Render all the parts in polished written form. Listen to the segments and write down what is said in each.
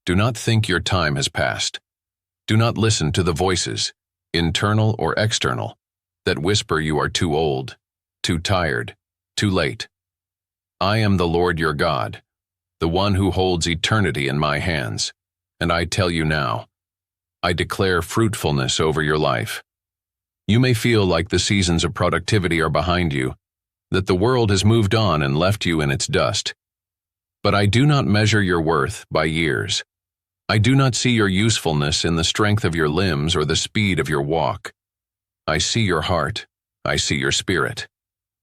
Do not think your time has passed. Do not listen to the voices, internal or external, that whisper you are too old, too tired, too late. I am the Lord your God, the one who holds eternity in my hands, and I tell you now, I declare fruitfulness over your life. You may feel like the seasons of productivity are behind you, that the world has moved on and left you in its dust. But I do not measure your worth by years. I do not see your usefulness in the strength of your limbs or the speed of your walk. I see your heart, I see your spirit,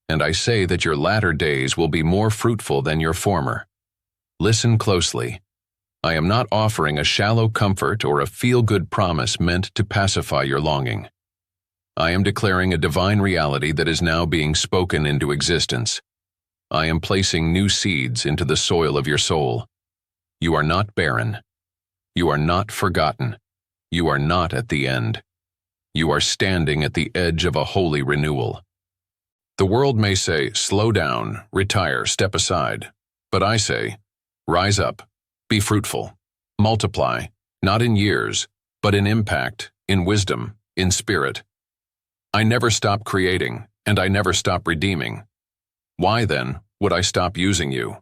and I say that your latter days will be more fruitful than your former. Listen closely. I am not offering a shallow comfort or a feel-good promise meant to pacify your longing. I am declaring a divine reality that is now being spoken into existence. I am placing new seeds into the soil of your soul. You are not barren. You are not forgotten. You are not at the end. You are standing at the edge of a holy renewal. The world may say, slow down, retire, step aside. But I say, rise up, be fruitful, multiply, not in years, but in impact, in wisdom, in spirit. I never stop creating, and I never stop redeeming. Why, then, would I stop using you?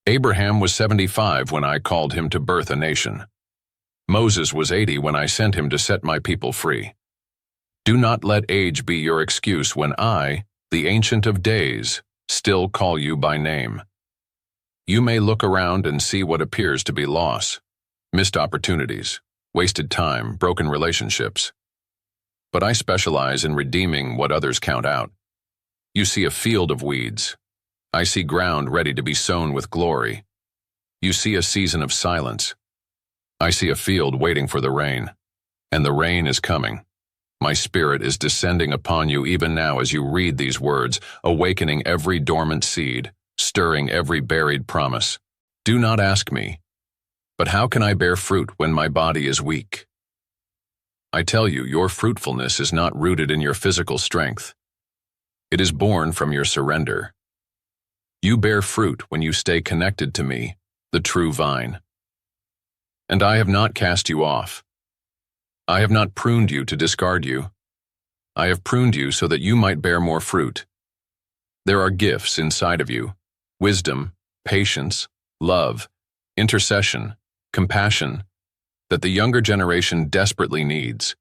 Abraham was 75 when I called him to birth a nation. Moses was 80 when I sent him to set my people free. Do not let age be your excuse when I, the Ancient of Days, still call you by name. You may look around and see what appears to be loss, missed opportunities, wasted time, broken relationships. But I specialize in redeeming what others count out. You see a field of weeds. I see ground ready to be sown with glory. You see a season of silence. I see a field waiting for the rain. And the rain is coming. My spirit is descending upon you even now as you read these words, awakening every dormant seed, stirring every buried promise. Do not ask me, but how can I bear fruit when my body is weak? I tell you, your fruitfulness is not rooted in your physical strength. It is born from your surrender. You bear fruit when you stay connected to me, the true vine. And I have not cast you off. I have not pruned you to discard you. I have pruned you so that you might bear more fruit. There are gifts inside of you: wisdom, patience, love, intercession, compassion, that the younger generation desperately needs.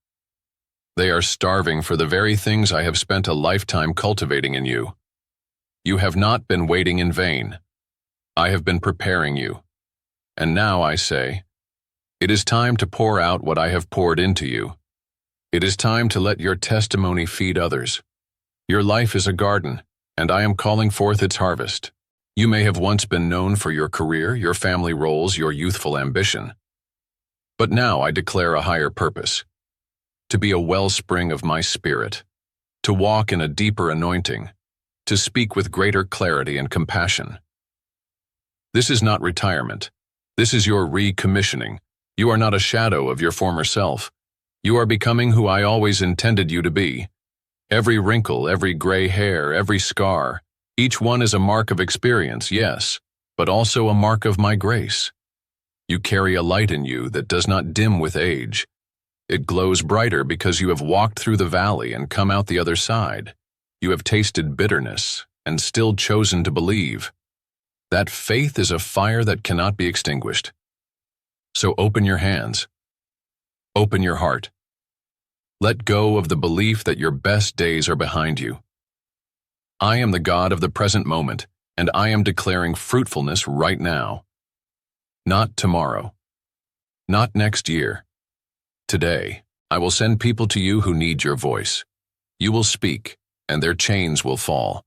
They are starving for the very things I have spent a lifetime cultivating in you. You have not been waiting in vain. I have been preparing you. And now I say, it is time to pour out what I have poured into you. It is time to let your testimony feed others. Your life is a garden, and I am calling forth its harvest. You may have once been known for your career, your family roles, your youthful ambition. But now I declare a higher purpose: to be a wellspring of my spirit, to walk in a deeper anointing, to speak with greater clarity and compassion. This is not retirement. This is your recommissioning. You are not a shadow of your former self. You are becoming who I always intended you to be. Every wrinkle, every gray hair, every scar, each one is a mark of experience, yes, but also a mark of my grace. You carry a light in you that does not dim with age. It glows brighter because you have walked through the valley and come out the other side. You have tasted bitterness and still chosen to believe. That faith is a fire that cannot be extinguished. So open your hands. Open your heart. Let go of the belief that your best days are behind you. I am the God of the present moment, and I am declaring fruitfulness right now. Not tomorrow. Not next year. Today, I will send people to you who need your voice. You will speak, and their chains will fall.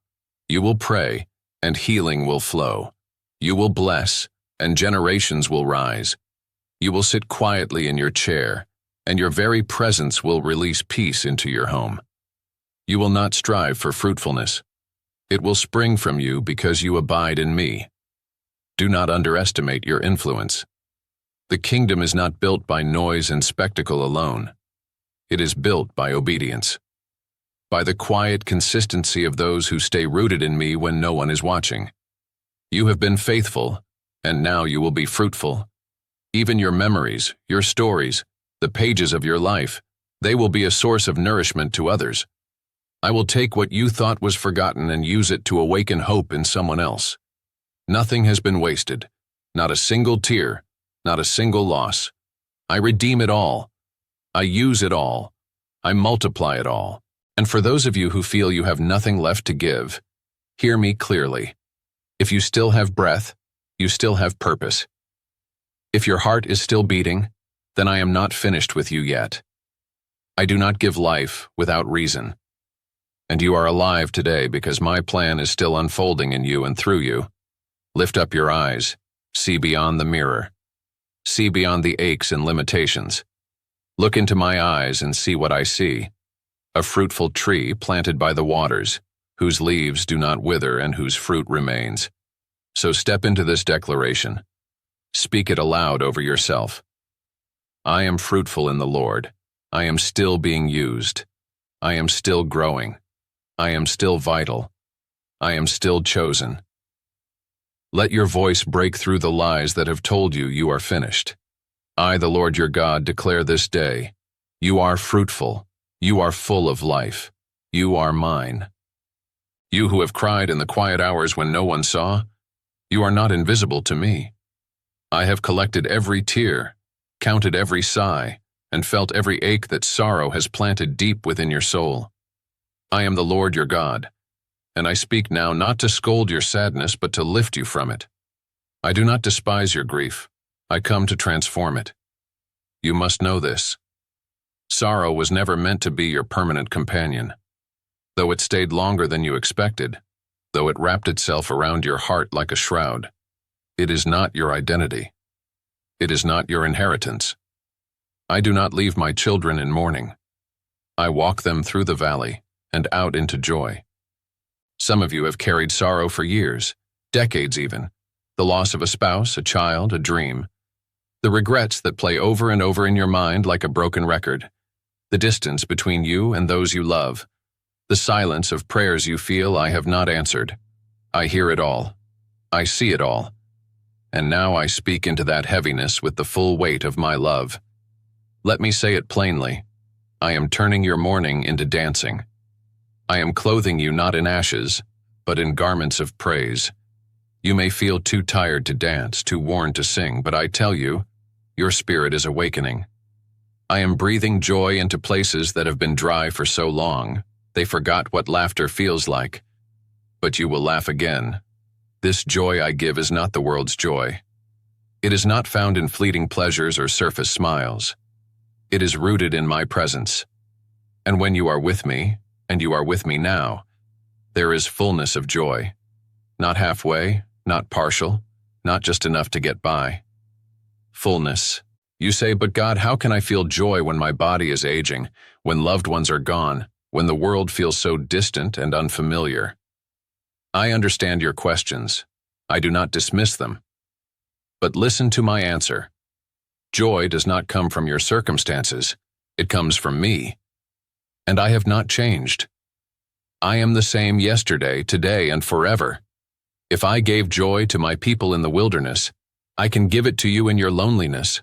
You will pray, and healing will flow. You will bless, and generations will rise. You will sit quietly in your chair, and your very presence will release peace into your home. You will not strive for fruitfulness. It will spring from you because you abide in me. Do not underestimate your influence. The kingdom is not built by noise and spectacle alone. It is built by obedience, by the quiet consistency of those who stay rooted in me when no one is watching. You have been faithful, and now you will be fruitful. Even your memories, your stories, the pages of your life, they will be a source of nourishment to others. I will take what you thought was forgotten and use it to awaken hope in someone else. Nothing has been wasted, not a single tear, not a single loss. I redeem it all. I use it all. I multiply it all. And for those of you who feel you have nothing left to give, hear me clearly. If you still have breath, you still have purpose. If your heart is still beating, then I am not finished with you yet. I do not give life without reason. And you are alive today because my plan is still unfolding in you and through you. Lift up your eyes, see beyond the mirror. See beyond the aches and limitations. Look into my eyes and see what I see. A fruitful tree planted by the waters, whose leaves do not wither and whose fruit remains. So step into this declaration. Speak it aloud over yourself. I am fruitful in the Lord. I am still being used. I am still growing. I am still vital. I am still chosen. Let your voice break through the lies that have told you you are finished. I, the Lord your God, declare this day, you are fruitful. You are full of life. You are mine. You who have cried in the quiet hours when no one saw, you are not invisible to me. I have collected every tear, counted every sigh, and felt every ache that sorrow has planted deep within your soul. I am the Lord your God, and I speak now not to scold your sadness but to lift you from it. I do not despise your grief. I come to transform it. You must know this. Sorrow was never meant to be your permanent companion. Though it stayed longer than you expected, though it wrapped itself around your heart like a shroud, it is not your identity. It is not your inheritance. I do not leave my children in mourning. I walk them through the valley and out into joy. Some of you have carried sorrow for years, decades even, the loss of a spouse, a child, a dream, the regrets that play over and over in your mind like a broken record, the distance between you and those you love, the silence of prayers you feel I have not answered. I hear it all. I see it all. And now I speak into that heaviness with the full weight of my love. Let me say it plainly. I am turning your mourning into dancing. I am clothing you not in ashes, but in garments of praise. You may feel too tired to dance, too worn to sing, but I tell you, your spirit is awakening. I am breathing joy into places that have been dry for so long, they forgot what laughter feels like. But you will laugh again. This joy I give is not the world's joy. It is not found in fleeting pleasures or surface smiles. It is rooted in my presence. And when you are with me, and you are with me now, there is fullness of joy. Not halfway, not partial, not just enough to get by. Fullness. You say, but God, how can I feel joy when my body is aging, when loved ones are gone, when the world feels so distant and unfamiliar? I understand your questions. I do not dismiss them. But listen to my answer. Joy does not come from your circumstances. It comes from me. And I have not changed. I am the same yesterday, today, and forever. If I gave joy to my people in the wilderness, I can give it to you in your loneliness.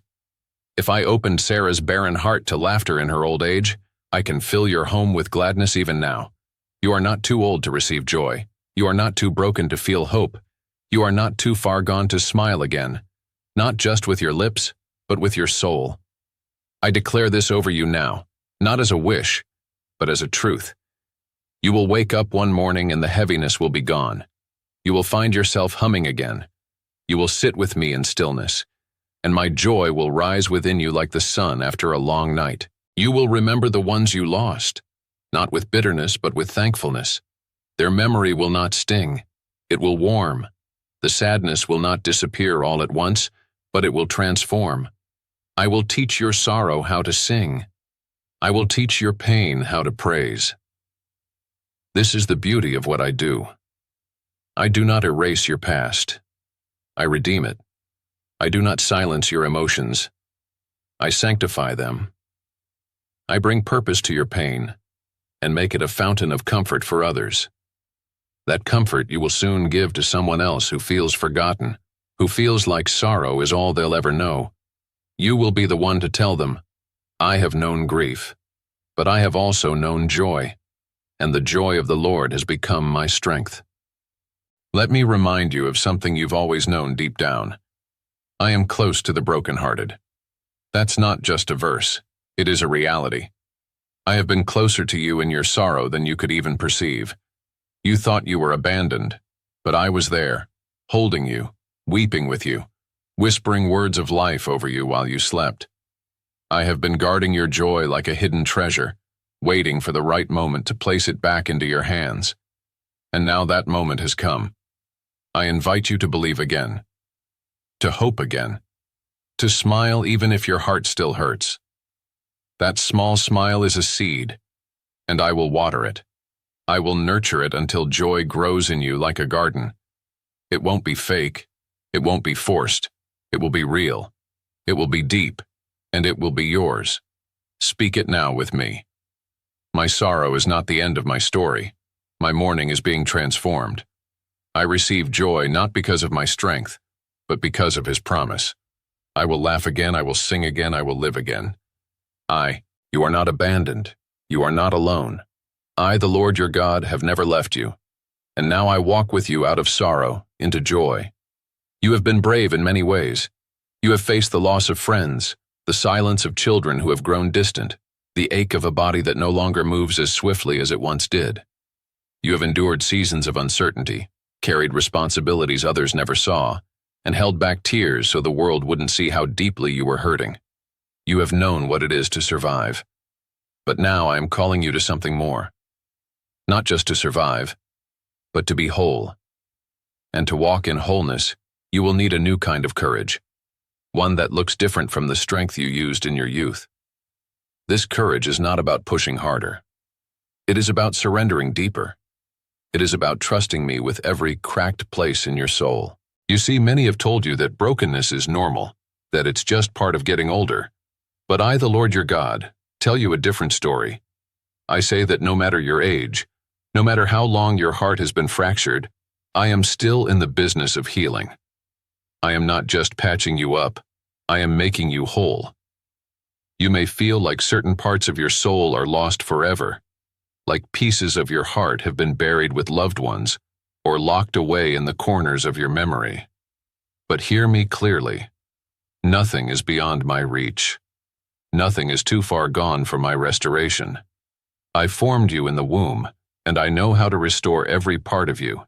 If I opened Sarah's barren heart to laughter in her old age, I can fill your home with gladness even now. You are not too old to receive joy. You are not too broken to feel hope. You are not too far gone to smile again, not just with your lips, but with your soul. I declare this over you now, not as a wish, but as a truth. You will wake up one morning and the heaviness will be gone. You will find yourself humming again. You will sit with me in stillness, and my joy will rise within you like the sun after a long night. You will remember the ones you lost, not with bitterness but with thankfulness. Their memory will not sting. It will warm. The sadness will not disappear all at once, but it will transform. I will teach your sorrow how to sing. I will teach your pain how to praise. This is the beauty of what I do. I do not erase your past. I redeem it. I do not silence your emotions. I sanctify them. I bring purpose to your pain and make it a fountain of comfort for others. That comfort you will soon give to someone else who feels forgotten, who feels like sorrow is all they'll ever know. You will be the one to tell them, I have known grief, but I have also known joy, and the joy of the Lord has become my strength. Let me remind you of something you've always known deep down. I am close to the brokenhearted. That's not just a verse, it is a reality. I have been closer to you in your sorrow than you could even perceive. You thought you were abandoned, but I was there, holding you, weeping with you, whispering words of life over you while you slept. I have been guarding your joy like a hidden treasure, waiting for the right moment to place it back into your hands. And now that moment has come. I invite you to believe again, to hope again, to smile even if your heart still hurts. That small smile is a seed, and I will water it. I will nurture it until joy grows in you like a garden. It won't be fake. It won't be forced. It will be real. It will be deep, and it will be yours. Speak it now with me. My sorrow is not the end of my story. My mourning is being transformed. I receive joy not because of my strength, but because of his promise. I will laugh again, I will sing again, I will live again. You are not abandoned. You are not alone. I, the Lord your God, have never left you. And now I walk with you out of sorrow into joy. You have been brave in many ways. You have faced the loss of friends, the silence of children who have grown distant, the ache of a body that no longer moves as swiftly as it once did. You have endured seasons of uncertainty, carried responsibilities others never saw, and held back tears so the world wouldn't see how deeply you were hurting. You have known what it is to survive. But now I am calling you to something more. Not just to survive, but to be whole. And to walk in wholeness, you will need a new kind of courage, one that looks different from the strength you used in your youth. This courage is not about pushing harder. It is about surrendering deeper. It is about trusting me with every cracked place in your soul. You see, many have told you that brokenness is normal, that it's just part of getting older. But I, the Lord your God, tell you a different story. I say that no matter your age, no matter how long your heart has been fractured, I am still in the business of healing. I am not just patching you up, I am making you whole. You may feel like certain parts of your soul are lost forever, like pieces of your heart have been buried with loved ones or locked away in the corners of your memory. But hear me clearly. Nothing is beyond my reach. Nothing is too far gone for my restoration. I formed you in the womb, and I know how to restore every part of you,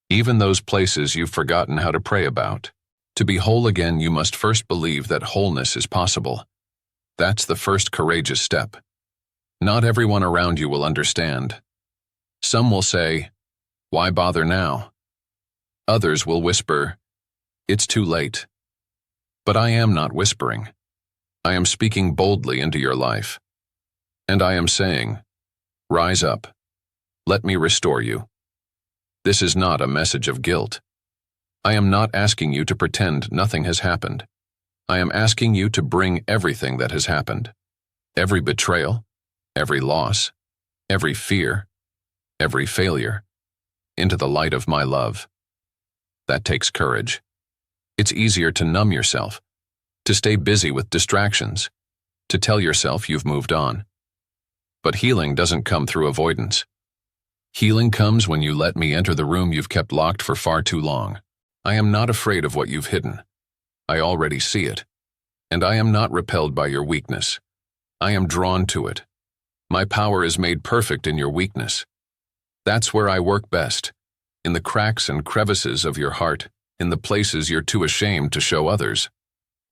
even those places you've forgotten how to pray about. To be whole again, you must first believe that wholeness is possible. That's the first courageous step. Not everyone around you will understand. Some will say, "Why bother now?" Others will whisper, "It's too late." But I am not whispering. I am speaking boldly into your life. And I am saying, rise up. Let me restore you. This is not a message of guilt. I am not asking you to pretend nothing has happened. I am asking you to bring everything that has happened. Every betrayal, every loss, every fear, every failure, into the light of my love. That takes courage. It's easier to numb yourself, to stay busy with distractions, to tell yourself you've moved on. But healing doesn't come through avoidance. Healing comes when you let me enter the room you've kept locked for far too long. I am not afraid of what you've hidden. I already see it. And I am not repelled by your weakness. I am drawn to it. My power is made perfect in your weakness. That's where I work best, in the cracks and crevices of your heart, in the places you're too ashamed to show others.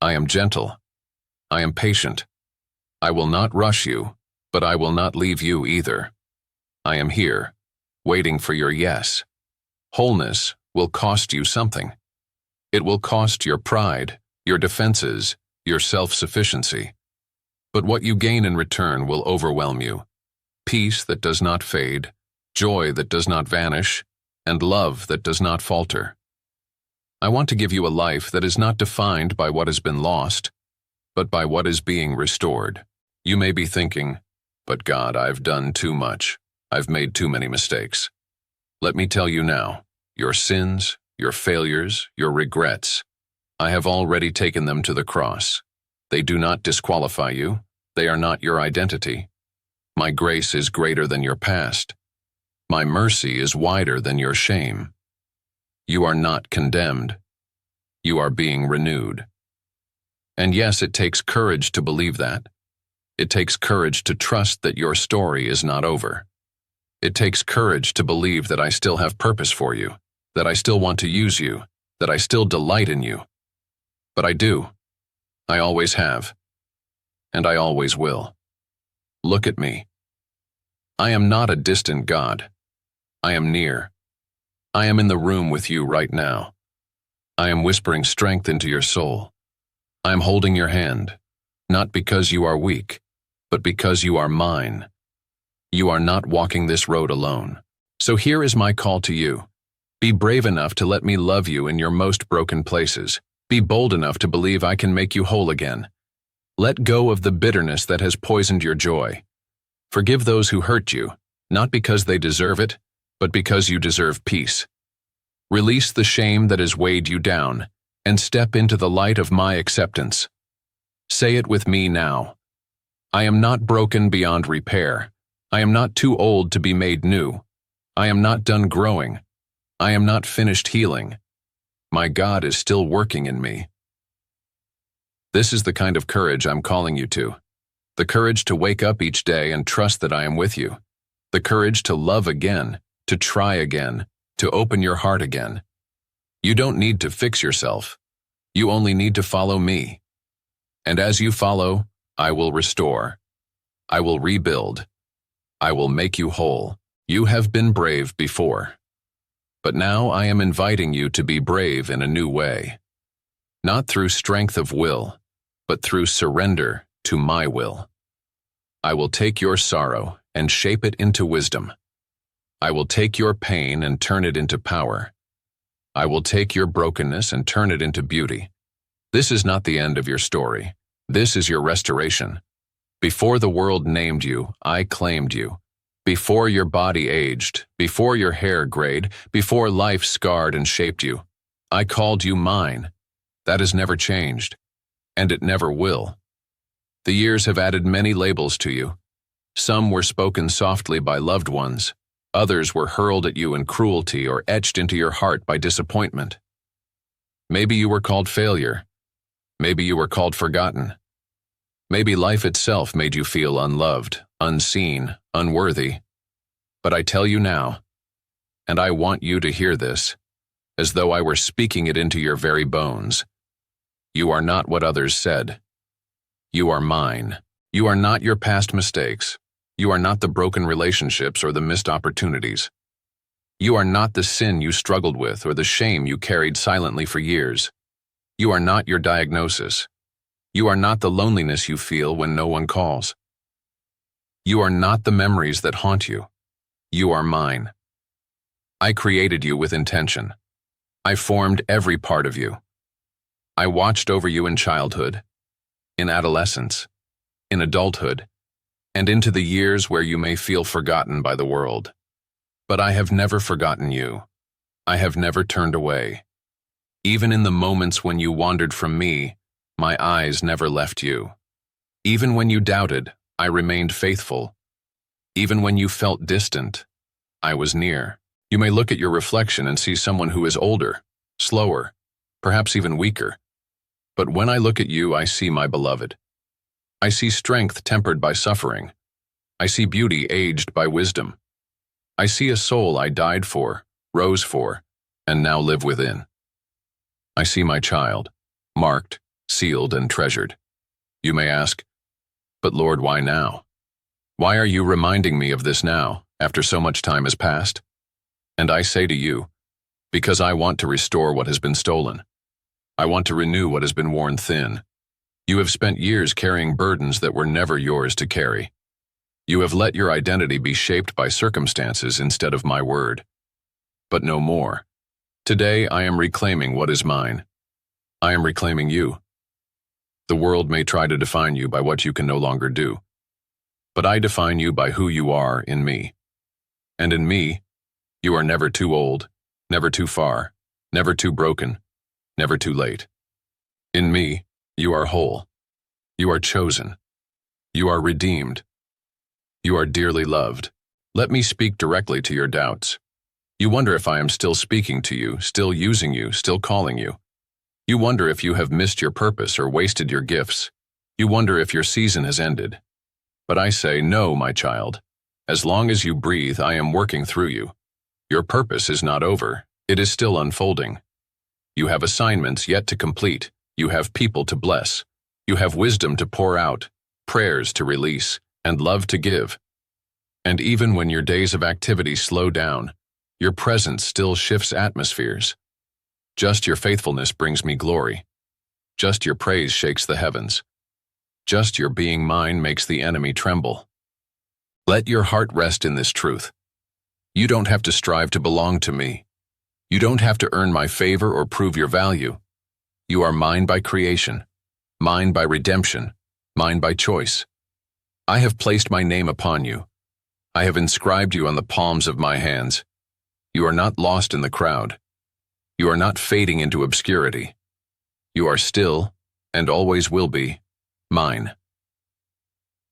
I am gentle. I am patient. I will not rush you, but I will not leave you either. I am here, waiting for your yes. Wholeness will cost you something. It will cost your pride, your defenses, your self-sufficiency. But what you gain in return will overwhelm you. Peace that does not fade, joy that does not vanish, and love that does not falter. I want to give you a life that is not defined by what has been lost, but by what is being restored. You may be thinking, but God, I've done too much. I've made too many mistakes. Let me tell you now, your sins, your failures, your regrets, I have already taken them to the cross. They do not disqualify you. They are not your identity. My grace is greater than your past. My mercy is wider than your shame. You are not condemned. You are being renewed. And yes, it takes courage to believe that. It takes courage to trust that your story is not over. It takes courage to believe that I still have purpose for you, that I still want to use you, that I still delight in you. But I do. I always have. And I always will. Look at me. I am not a distant God. I am near. I am in the room with you right now. I am whispering strength into your soul. I am holding your hand, not because you are weak, but because you are mine. You are not walking this road alone. So here is my call to you. Be brave enough to let me love you in your most broken places. Be bold enough to believe I can make you whole again. Let go of the bitterness that has poisoned your joy. Forgive those who hurt you, not because they deserve it, but because you deserve peace. Release the shame that has weighed you down, and step into the light of my acceptance. Say it with me now. I am not broken beyond repair. I am not too old to be made new. I am not done growing. I am not finished healing. My God is still working in me. This is the kind of courage I'm calling you to. The courage to wake up each day and trust that I am with you. The courage to love again, to try again, to open your heart again. You don't need to fix yourself. You only need to follow me. And as you follow, I will restore. I will rebuild. I will make you whole. You have been brave before. But now I am inviting you to be brave in a new way. Not through strength of will, but through surrender to my will. I will take your sorrow and shape it into wisdom. I will take your pain and turn it into power. I will take your brokenness and turn it into beauty. This is not the end of your story. This is your restoration. Before the world named you, I claimed you. Before your body aged, before your hair grayed, before life scarred and shaped you, I called you mine. That has never changed, and it never will. The years have added many labels to you. Some were spoken softly by loved ones. Others were hurled at you in cruelty or etched into your heart by disappointment. Maybe you were called failure. Maybe you were called forgotten. Maybe life itself made you feel unloved, unseen, unworthy. But I tell you now, and I want you to hear this, as though I were speaking it into your very bones. You are not what others said. You are mine. You are not your past mistakes. You are not the broken relationships or the missed opportunities. You are not the sin you struggled with or the shame you carried silently for years. You are not your diagnosis. You are not the loneliness you feel when no one calls. You are not the memories that haunt you. You are mine. I created you with intention. I formed every part of you. I watched over you in childhood, in adolescence, in adulthood, and into the years where you may feel forgotten by the world. But I have never forgotten you. I have never turned away. Even in the moments when you wandered from me, my eyes never left you. Even when you doubted, I remained faithful. Even when you felt distant, I was near. You may look at your reflection and see someone who is older, slower, perhaps even weaker. But when I look at you, I see my beloved. I see strength tempered by suffering. I see beauty aged by wisdom. I see a soul I died for, rose for, and now live within. I see my child, marked, sealed, and treasured. You may ask, but Lord, why now? Why are you reminding me of this now, after so much time has passed? And I say to you, because I want to restore what has been stolen. I want to renew what has been worn thin. You have spent years carrying burdens that were never yours to carry. You have let your identity be shaped by circumstances instead of my word. But no more. Today I am reclaiming what is mine. I am reclaiming you. The world may try to define you by what you can no longer do. But I define you by who you are in me. And in me, you are never too old, never too far, never too broken, never too late. In me, you are whole. You are chosen. You are redeemed. You are dearly loved. Let me speak directly to your doubts. You wonder if I am still speaking to you, still using you, still calling you. You wonder if you have missed your purpose or wasted your gifts. You wonder if your season has ended. But I say, no, my child. As long as you breathe, I am working through you. Your purpose is not over. It is still unfolding. You have assignments yet to complete. You have people to bless. You have wisdom to pour out, prayers to release, and love to give. And even when your days of activity slow down, your presence still shifts atmospheres. Just your faithfulness brings me glory. Just your praise shakes the heavens. Just your being mine makes the enemy tremble. Let your heart rest in this truth. You don't have to strive to belong to me. You don't have to earn my favor or prove your value. You are mine by creation, mine by redemption, mine by choice. I have placed my name upon you. I have inscribed you on the palms of my hands. You are not lost in the crowd. You are not fading into obscurity. You are still, and always will be, mine.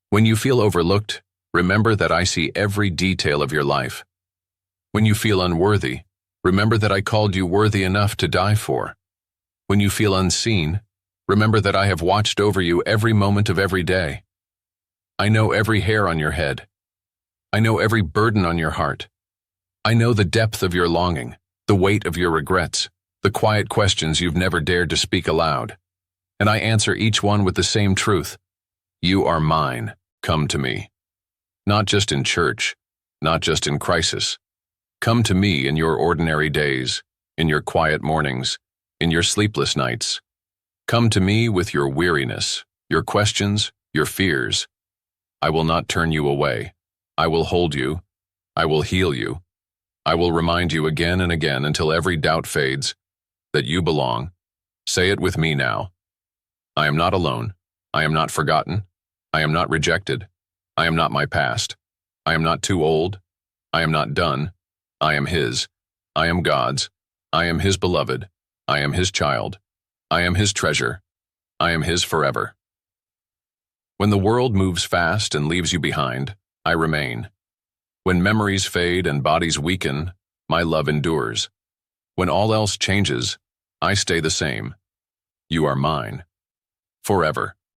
When you feel overlooked, remember that I see every detail of your life. When you feel unworthy, remember that I called you worthy enough to die for. When you feel unseen, remember that I have watched over you every moment of every day. I know every hair on your head. I know every burden on your heart. I know the depth of your longing, the weight of your regrets, the quiet questions you've never dared to speak aloud. And I answer each one with the same truth. You are mine. Come to me. Not just in church, not just in crisis. Come to me in your ordinary days, in your quiet mornings, in your sleepless nights. Come to me with your weariness, your questions, your fears. I will not turn you away. I will hold you. I will heal you. I will remind you again and again until every doubt fades that you belong. Say it with me now. I am not alone. I am not forgotten. I am not rejected. I am not my past. I am not too old. I am not done. I am His. I am God's. I am His beloved. I am His child. I am His treasure. I am His forever. When the world moves fast and leaves you behind, I remain. When memories fade and bodies weaken, my love endures. When all else changes, I stay the same. You are mine. Forever.